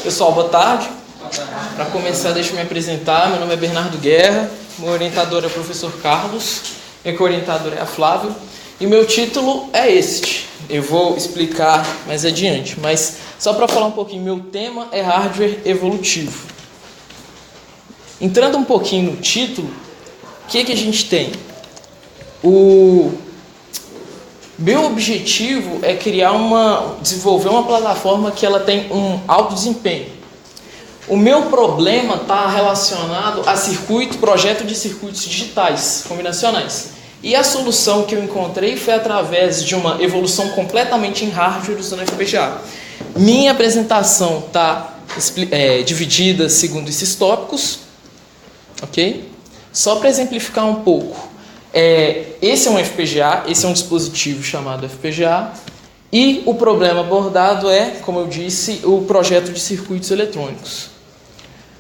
Pessoal, boa tarde. Para começar, deixa eu me apresentar. Meu nome é Bernardo Guerra, meu orientador é o professor Carlos, minha co-orientadora é a Flávia, e meu título é este. Eu vou explicar mais adiante, mas só para falar um pouquinho, meu tema é hardware evolutivo. Entrando um pouquinho no título, o que a gente tem? O meu objetivo é desenvolver uma plataforma que ela tem um alto desempenho. O meu problema está relacionado a projeto de circuitos digitais combinacionais. E a solução que eu encontrei foi através de uma evolução completamente em hardware usando FPGA. Minha apresentação está dividida segundo esses tópicos, ok? Só para exemplificar um pouco. Esse é um FPGA, esse é um dispositivo chamado FPGA, e o problema abordado é, como eu disse, o projeto de circuitos eletrônicos.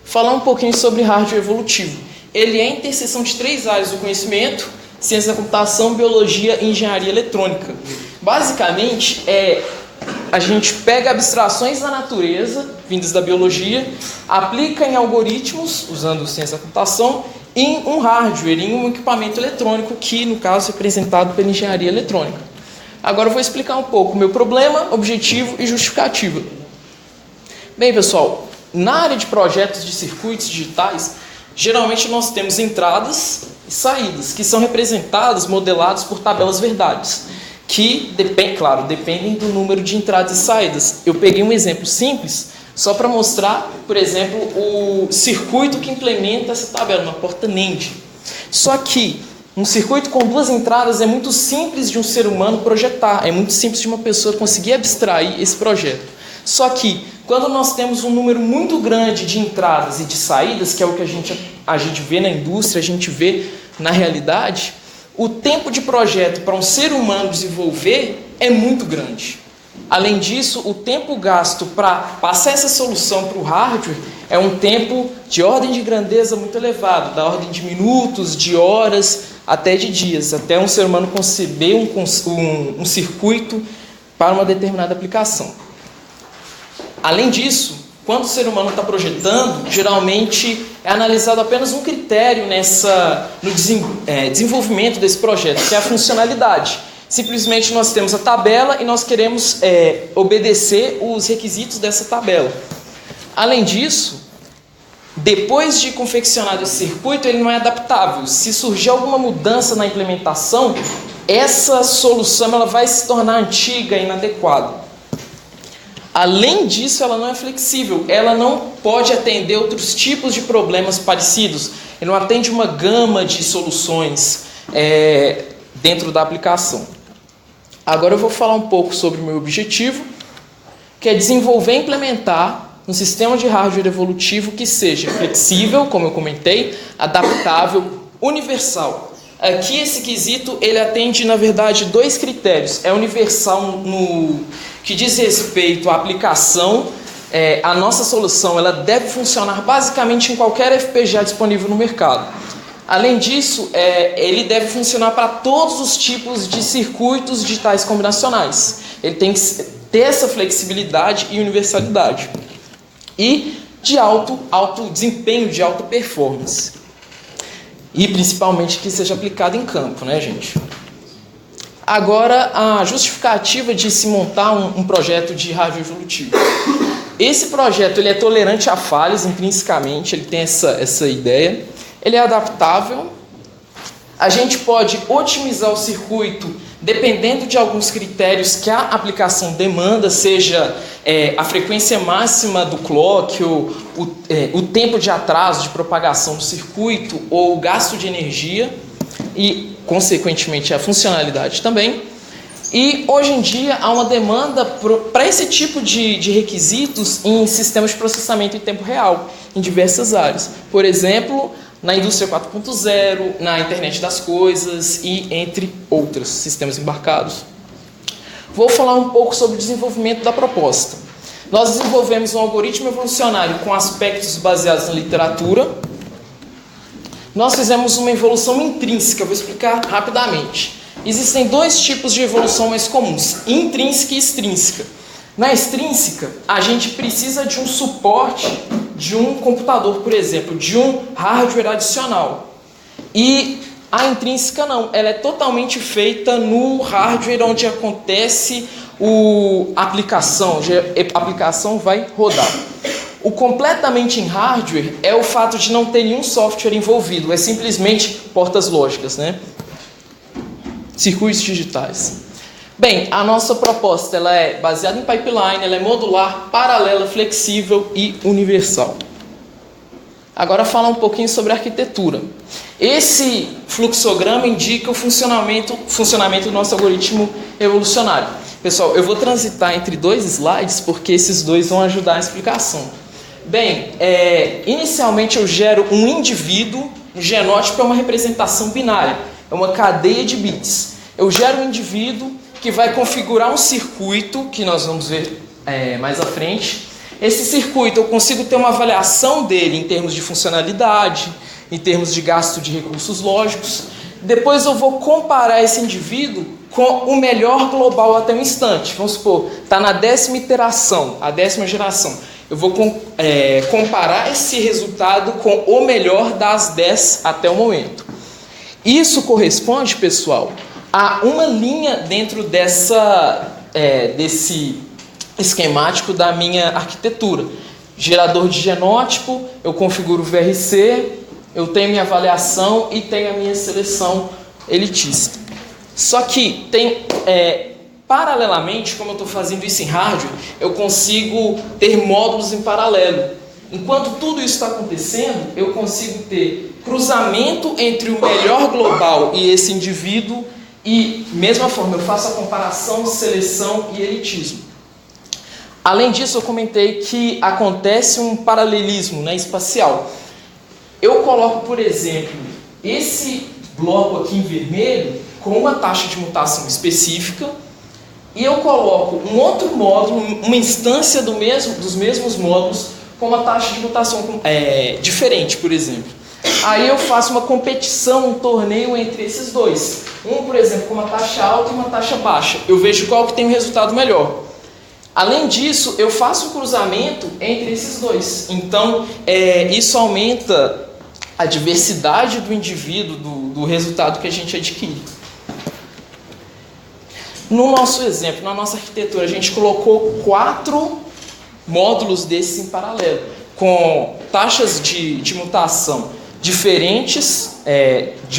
Falar um pouquinho sobre hardware evolutivo. Ele é a interseção de 3 áreas do conhecimento: ciência da computação, biologia e engenharia eletrônica. Basicamente, a gente pega abstrações da natureza, vindas da biologia, aplica em algoritmos, usando ciência da computação, em um hardware, em um equipamento eletrônico, que no caso é representado pela engenharia eletrônica. Agora eu vou explicar um pouco o meu problema, objetivo e justificativa. Bem, pessoal, na área de projetos de circuitos digitais, geralmente nós temos entradas e saídas, que são representadas, modeladas por tabelas verdades, que dependem do número de entradas e saídas. Eu peguei um exemplo simples, só para mostrar, por exemplo, o circuito que implementa essa tabela, uma porta NAND. Só que um circuito com 2 entradas é muito simples de um ser humano projetar, é muito simples de uma pessoa conseguir abstrair esse projeto. Só que, quando nós temos um número muito grande de entradas e de saídas, que é o que a gente vê na indústria, a gente vê na realidade, o tempo de projeto para um ser humano desenvolver é muito grande. Além disso, o tempo gasto para passar essa solução para o hardware é um tempo de ordem de grandeza muito elevado, da ordem de minutos, de horas, até de dias, até um ser humano conceber um circuito para uma determinada aplicação. Além disso, quando o ser humano está projetando, geralmente é analisado apenas um critério no desenvolvimento desse projeto, que é a funcionalidade. Simplesmente nós temos a tabela e nós queremos obedecer os requisitos dessa tabela. Além disso, depois de confeccionado esse circuito, ele não é adaptável. Se surgir alguma mudança na implementação, essa solução ela vai se tornar antiga e inadequada. Além disso, ela não é flexível, ela não pode atender outros tipos de problemas parecidos. Ele não atende uma gama de soluções dentro da aplicação. Agora eu vou falar um pouco sobre o meu objetivo, que é desenvolver e implementar um sistema de hardware evolutivo que seja flexível, como eu comentei, adaptável, universal. Aqui esse quesito ele atende, na verdade, 2 critérios. É universal no que diz respeito à aplicação. A nossa solução ela deve funcionar basicamente em qualquer FPGA disponível no mercado. Além disso, ele deve funcionar para todos os tipos de circuitos digitais combinacionais. Ele tem que ter essa flexibilidade e universalidade. E de alto desempenho, de alta performance. E principalmente que seja aplicado em campo, né, gente? Agora, a justificativa de se montar um projeto de hardware evolutivo. Esse projeto ele é tolerante a falhas intrinsecamente, ele tem essa ideia. Ele é adaptável. A gente pode otimizar o circuito dependendo de alguns critérios que a aplicação demanda, seja a frequência máxima do clock, o tempo de atraso de propagação do circuito, ou o gasto de energia e, consequentemente, a funcionalidade também. E, hoje em dia, há uma demanda para esse tipo de requisitos em sistemas de processamento em tempo real, em diversas áreas. Por exemplo, na indústria 4.0, na internet das coisas e entre outros sistemas embarcados. Vou falar um pouco sobre o desenvolvimento da proposta. Nós desenvolvemos um algoritmo evolucionário com aspectos baseados na literatura. Nós fizemos uma evolução intrínseca, vou explicar rapidamente. Existem 2 tipos de evolução mais comuns, intrínseca e extrínseca. Na extrínseca, a gente precisa de um suporte de um computador, por exemplo, de um hardware adicional. E a intrínseca não, ela é totalmente feita no hardware onde acontece a aplicação, a aplicação vai rodar. O completamente em hardware é o fato de não ter nenhum software envolvido, é simplesmente portas lógicas, né? Circuitos digitais. Bem, a nossa proposta ela é baseada em pipeline, ela é modular, paralela, flexível e universal. Agora falar um pouquinho sobre a arquitetura. Esse fluxograma indica o funcionamento do nosso algoritmo evolucionário. Pessoal, eu vou transitar entre dois slides porque esses dois vão ajudar a explicação. Bem, inicialmente eu gero um indivíduo, um genótipo é uma representação binária, é uma cadeia de bits. Eu gero um indivíduo que vai configurar um circuito, que nós vamos ver mais à frente. Esse circuito eu consigo ter uma avaliação dele em termos de funcionalidade, em termos de gasto de recursos lógicos. Depois eu vou comparar esse indivíduo com o melhor global até o instante. Vamos supor, está na 10ª iteração, a 10ª geração. Eu vou comparar esse resultado com o melhor das 10 até o momento. Isso corresponde, pessoal, a uma linha dentro desse esquemático da minha arquitetura. Gerador de genótipo, eu configuro o VRC, eu tenho minha avaliação e tenho a minha seleção elitista. Só que paralelamente, como eu estou fazendo isso em hardware, eu consigo ter módulos em paralelo. Enquanto tudo isso está acontecendo, eu consigo ter cruzamento entre o melhor global e esse indivíduo e, mesma forma, eu faço a comparação, seleção e elitismo. Além disso, eu comentei que acontece um paralelismo, né, espacial. Eu coloco, por exemplo, esse bloco aqui em vermelho com uma taxa de mutação específica e eu coloco um outro módulo, uma instância dos mesmos módulos com uma taxa de mutação diferente, por exemplo. Aí eu faço uma competição, um torneio entre esses dois. Um, por exemplo, com uma taxa alta e uma taxa baixa. Eu vejo qual que tem um resultado melhor. Além disso, eu faço um cruzamento entre esses dois. Então, isso aumenta a diversidade do indivíduo, do resultado que a gente adquire. No nosso exemplo, na nossa arquitetura, a gente colocou 4 módulos desses em paralelo, com taxas de mutação diferentes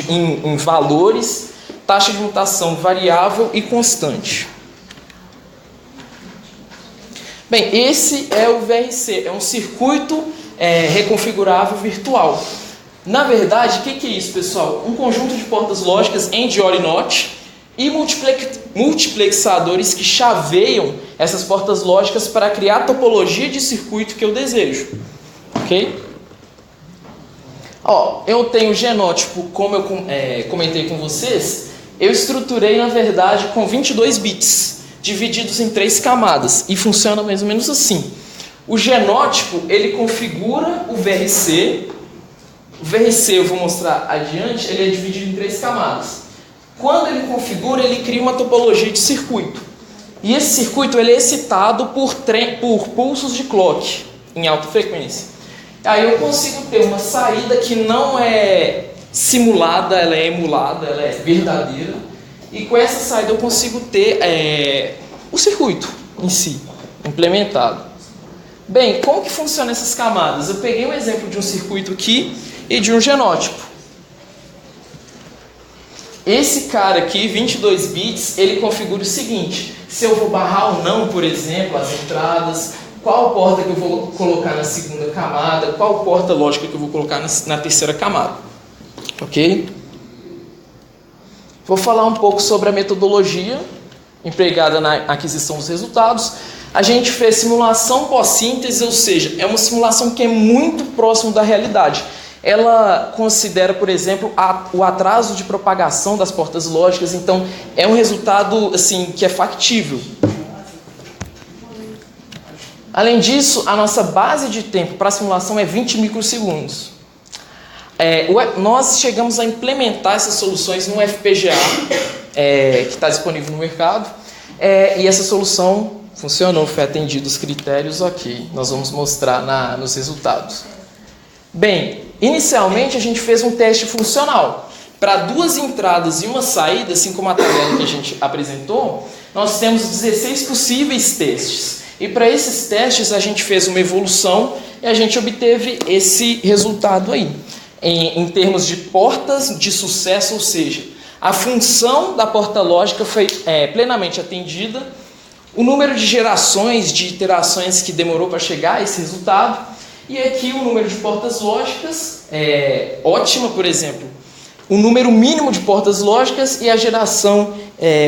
em valores, taxa de mutação variável e constante. Bem, esse é o VRC, é um circuito reconfigurável virtual. Na verdade, o que é isso, pessoal? Um conjunto de portas lógicas end-OR e NOT e multiplexadores que chaveiam essas portas lógicas para criar a topologia de circuito que eu desejo. Ok? Eu tenho o genótipo, como eu comentei com vocês, eu estruturei, na verdade, com 22 bits, divididos em 3 camadas, e funciona mais ou menos assim. O genótipo, ele configura o VRC. O VRC, eu vou mostrar adiante, ele é dividido em 3 camadas. Quando ele configura, ele cria uma topologia de circuito. E esse circuito ele é excitado por pulsos de clock em alta frequência. Aí eu consigo ter uma saída que não é simulada, ela é emulada, ela é verdadeira. E com essa saída eu consigo ter o circuito em si, implementado. Bem, como que funciona essas camadas? Eu peguei um exemplo de um circuito aqui e de um genótipo. Esse cara aqui, 22 bits, ele configura o seguinte: se eu vou barrar ou não, por exemplo, as entradas, qual porta que eu vou colocar na segunda camada, qual porta lógica que eu vou colocar na terceira camada. Ok? Vou falar um pouco sobre a metodologia empregada na aquisição dos resultados. A gente fez simulação pós-síntese, ou seja, é uma simulação que é muito próximo da realidade. Ela considera, por exemplo, o atraso de propagação das portas lógicas, então é um resultado assim, que é factível. Além disso, a nossa base de tempo para a simulação é 20 microsegundos. Nós chegamos a implementar essas soluções no FPGA, que está disponível no mercado, e essa solução Funcionou, foi atendido os critérios, ok. Nós vamos mostrar nos resultados. Bem, inicialmente a gente fez um teste funcional. Para 2 entradas e uma saída, assim como a tabela que a gente apresentou, nós temos 16 possíveis testes. E para esses testes a gente fez uma evolução e a gente obteve esse resultado aí. Em termos de portas de sucesso, ou seja, a função da porta lógica foi plenamente atendida. O número de gerações, de iterações que demorou para chegar a esse resultado. E aqui o número de portas lógicas é ótima, por exemplo. O número mínimo de portas lógicas e a geração,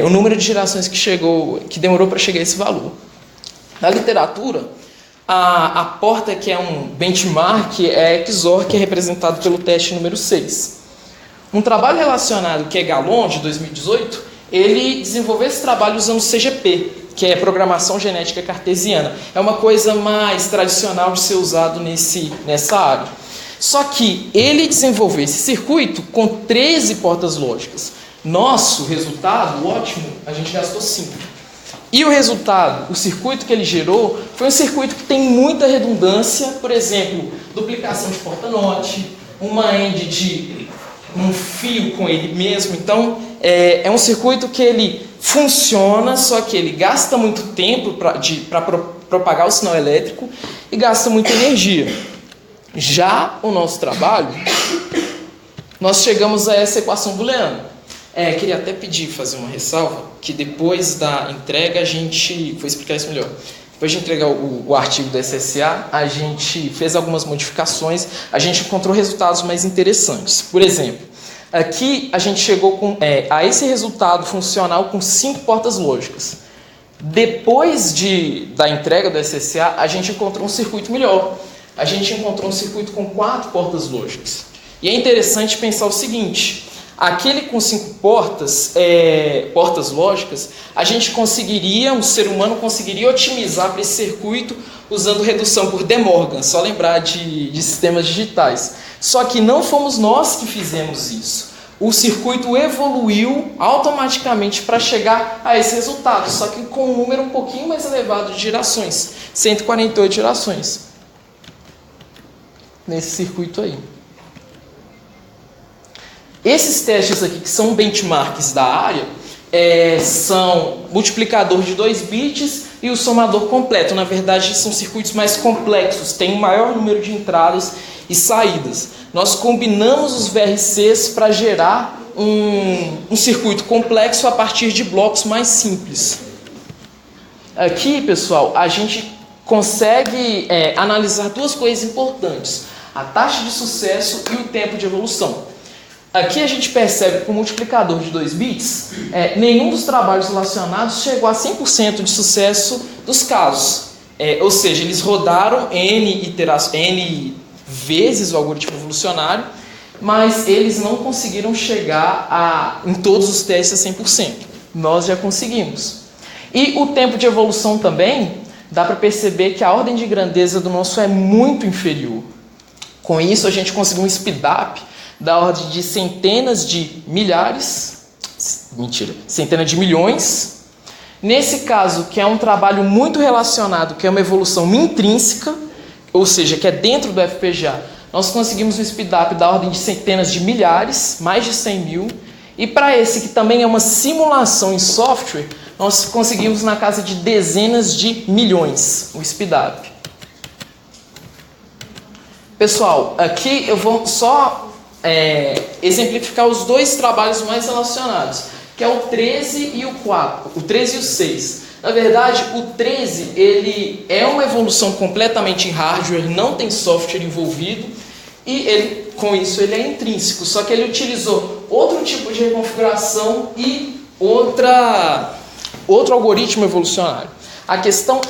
o número de gerações que demorou para chegar a esse valor. Na literatura, a porta que é um benchmark é a XOR, que é representado pelo teste número 6. Um trabalho relacionado, que é Gallon, de 2018, ele desenvolveu esse trabalho usando o CGP, que é Programação Genética Cartesiana. É uma coisa mais tradicional de ser usado nessa área. Só que ele desenvolveu esse circuito com 13 portas lógicas. Nosso resultado, ótimo, a gente gastou 5. E o resultado, o circuito que ele gerou, foi um circuito que tem muita redundância, por exemplo, duplicação de porta NOT, uma end de um fio com ele mesmo. Então, é um circuito que ele funciona, só que ele gasta muito tempo para propagar o sinal elétrico e gasta muita energia. Já o nosso trabalho, nós chegamos a essa equação booleana. Queria até fazer uma ressalva, que depois da entrega a gente... Vou explicar isso melhor. Depois de entregar o artigo da SSA, a gente fez algumas modificações, a gente encontrou resultados mais interessantes. Por exemplo, aqui a gente chegou a esse resultado funcional com 5 portas lógicas. Depois da entrega do SSA, a gente encontrou um circuito melhor. A gente encontrou um circuito com 4 portas lógicas. E é interessante pensar o seguinte: aquele com 5 portas lógicas, um ser humano conseguiria otimizar para esse circuito usando redução por De Morgan, só lembrar de sistemas digitais. Só que não fomos nós que fizemos isso. O circuito evoluiu automaticamente para chegar a esse resultado, só que com um número um pouquinho mais elevado de gerações, 148 gerações. Nesse circuito aí. Esses testes aqui, que são benchmarks da área, são multiplicador de 2 bits e o somador completo. Na verdade, são circuitos mais complexos, tem um maior número de entradas e saídas. Nós combinamos os VRCs para gerar um circuito complexo a partir de blocos mais simples. Aqui, pessoal, a gente consegue analisar 2 coisas importantes: a taxa de sucesso e o tempo de evolução. Aqui a gente percebe que o multiplicador de 2 bits, nenhum dos trabalhos relacionados chegou a 100% de sucesso dos casos. Ou seja, eles rodaram N vezes o algoritmo evolucionário, mas eles não conseguiram chegar em todos os testes a 100%. Nós já conseguimos. E o tempo de evolução também, dá para perceber que a ordem de grandeza do nosso é muito inferior. Com isso, a gente conseguiu um speedup da ordem de centenas de milhões. Nesse caso, que é um trabalho muito relacionado, que é uma evolução intrínseca, ou seja, que é dentro do FPGA, nós conseguimos um speedup da ordem de centenas de milhares, mais de 100 mil. E para esse, que também é uma simulação em software, nós conseguimos na casa de dezenas de milhões o speedup. Pessoal, aqui eu vou só exemplificar os 2 trabalhos mais relacionados, que é o 13 e o 4, o 13 e o 6. Na verdade, o 13 ele é uma evolução completamente em hardware, não tem software envolvido, e com isso ele é intrínseco, só que ele utilizou outro tipo de reconfiguração e outro algoritmo evolucionário. A questão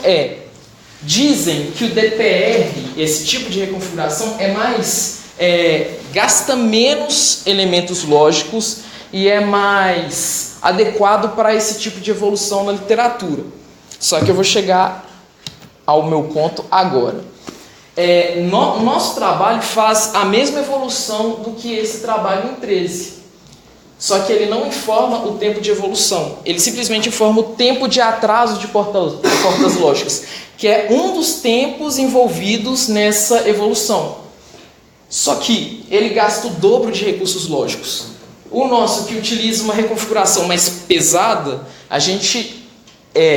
dizem que o DPR, esse tipo de reconfiguração, gasta menos elementos lógicos e é mais adequado para esse tipo de evolução na literatura. Só que eu vou chegar ao meu ponto agora. Nosso trabalho faz a mesma evolução do que esse trabalho em 13. Só que ele não informa o tempo de evolução. Ele simplesmente informa o tempo de atraso de portas lógicas, que é um dos tempos envolvidos nessa evolução. Só que ele gasta o dobro de recursos lógicos. O nosso, que utiliza uma reconfiguração mais pesada, a gente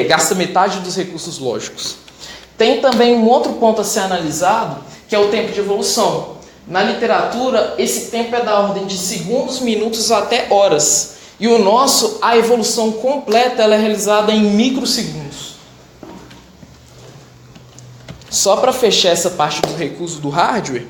gasta metade dos recursos lógicos. Tem também um outro ponto a ser analisado, que é o tempo de evolução. Na literatura, esse tempo é da ordem de segundos, minutos até horas. E o nosso, a evolução completa, ela é realizada em microsegundos. Só para fechar essa parte do recurso do hardware,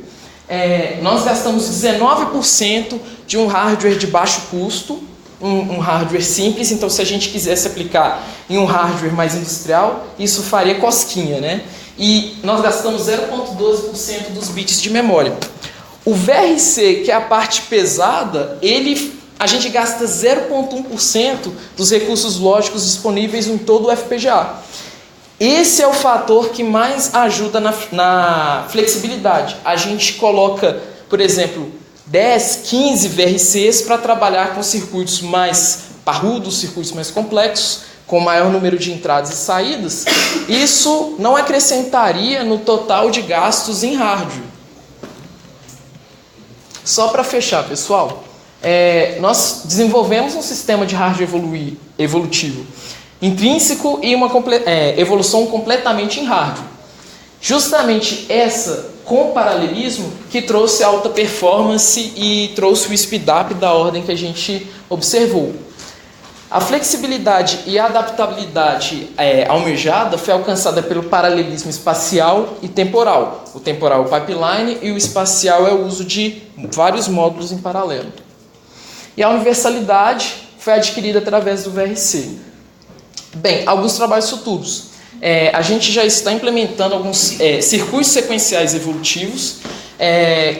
nós gastamos 19% de um hardware de baixo custo, um hardware simples. Então, se a gente quisesse aplicar em um hardware mais industrial, isso faria cosquinha, né? E nós gastamos 0,12% dos bits de memória. O VRC, que é a parte pesada, a gente gasta 0,1% dos recursos lógicos disponíveis em todo o FPGA. Esse é o fator que mais ajuda na flexibilidade. A gente coloca, por exemplo, 10, 15 VRCs para trabalhar com circuitos mais parrudos, circuitos mais complexos, com maior número de entradas e saídas. Isso não acrescentaria no total de gastos em hardware. Só para fechar, pessoal, nós desenvolvemos um sistema de hardware evolutivo intrínseco e uma evolução completamente em hardware. Justamente essa, com o paralelismo, que trouxe alta performance e trouxe o speedup da ordem que a gente observou. A flexibilidade e a adaptabilidade almejada foi alcançada pelo paralelismo espacial e temporal. O temporal é o pipeline e o espacial é o uso de vários módulos em paralelo. E a universalidade foi adquirida através do VRC. Bem, alguns trabalhos futuros. A gente já está implementando alguns circuitos sequenciais evolutivos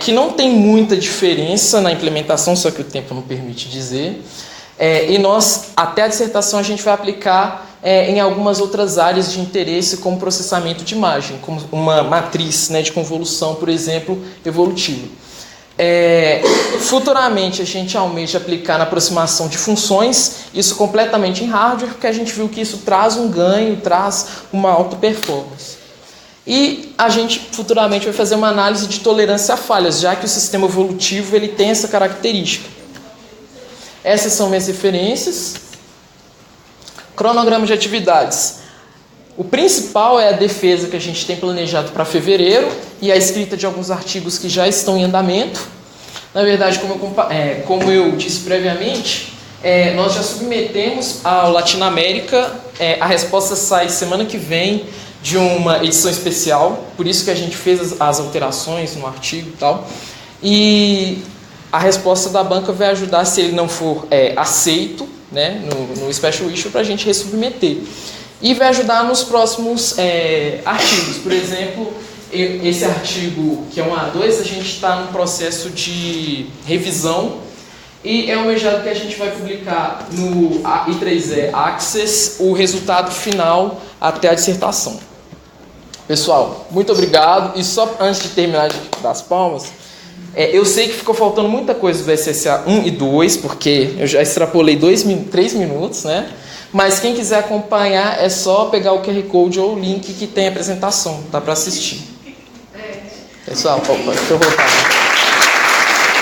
que não tem muita diferença na implementação, só que o tempo não permite dizer. E nós, até a dissertação, a gente vai aplicar em algumas outras áreas de interesse, como processamento de imagem, como uma matriz, né, de convolução, por exemplo, evolutiva. Futuramente, a gente almeja aplicar na aproximação de funções, isso completamente em hardware, porque a gente viu que isso traz um ganho, traz uma alta performance. E a gente futuramente vai fazer uma análise de tolerância a falhas, já que o sistema evolutivo ele tem essa característica. Essas são minhas referências. Cronograma de atividades. O principal é a defesa que a gente tem planejado para fevereiro e a escrita de alguns artigos que já estão em andamento. Na verdade, como eu disse previamente, nós já submetemos ao Latinoamérica. A resposta sai semana que vem de uma edição especial, por isso que a gente fez as alterações no artigo e tal. E a resposta da banca vai ajudar, se ele não for aceito, né, no Special Issue, para a gente resubmeter. E vai ajudar nos próximos artigos. Por exemplo, esse artigo, que é um A2, a gente está no processo de revisão e é almejado que a gente vai publicar no I3E Access o resultado final até a dissertação. Pessoal, muito obrigado. E só antes de terminar das palmas, eu sei que ficou faltando muita coisa do SSA 1 e 2, porque eu já extrapolei 3 minutos, né? Mas quem quiser acompanhar é só pegar o QR Code ou o link que tem a apresentação, dá para assistir. Pessoal, deixa eu voltar.